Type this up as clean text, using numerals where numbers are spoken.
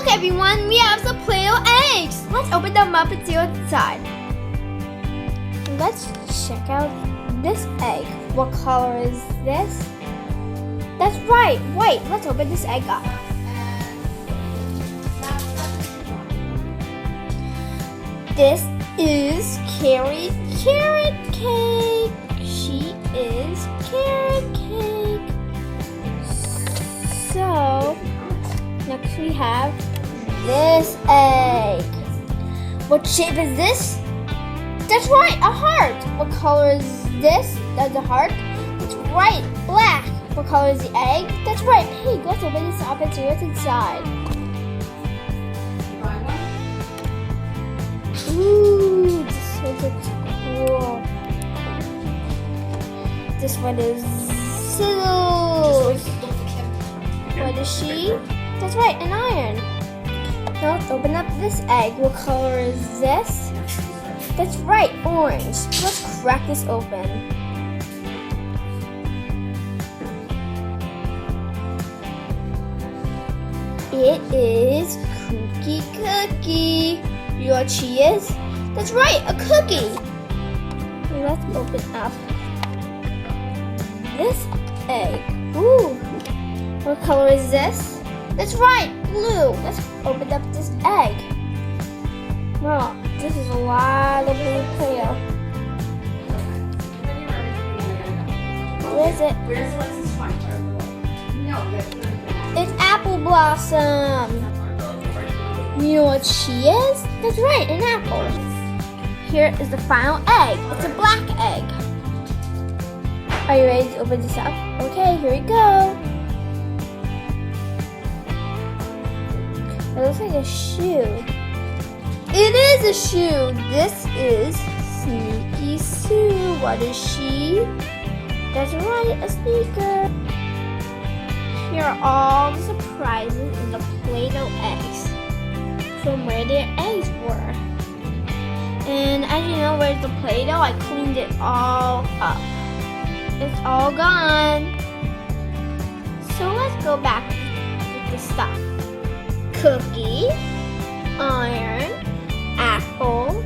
everyone, we have some Play-Doh eggs. Let's open them up and see what's inside. Let's check out this egg. What color is this? That's right, white. Let's open this egg up. This is Carrot Cake. She is Carrot Cake. So, next we have this egg. What shape is this? That's right, a heart. What color is this? That's a heart. That's right, black. What color is the egg? That's right, pink. Let's open this up and see what's inside. Ooh, this one looks cool. This one is scissors. What is she? That's right, an iron. Now let's open up this egg. What color is this? That's right, orange. Let's crack this open. It is cookie. You know what she is? That's right, a cookie. Let's open up this egg. Ooh, what color is this? That's right, blue. Let's open up this egg. Wow, this is a lot of blue Play-Doh. What is it? It's Apple Blossom. You know what she is? That's right, an apple. Here is the final egg. It's a black egg. Are you ready to open this up? Okay, here we go. It looks like a shoe. It is a shoe. This is Sneaky Sue. What is she? That's right, a sneaker. Here are all the surprises in the Play-Doh eggs from where their eggs were. And as you know, where's the Play-Doh? I cleaned it all up. It's all gone. So let's go back with the stuff. Cookie, iron, apple,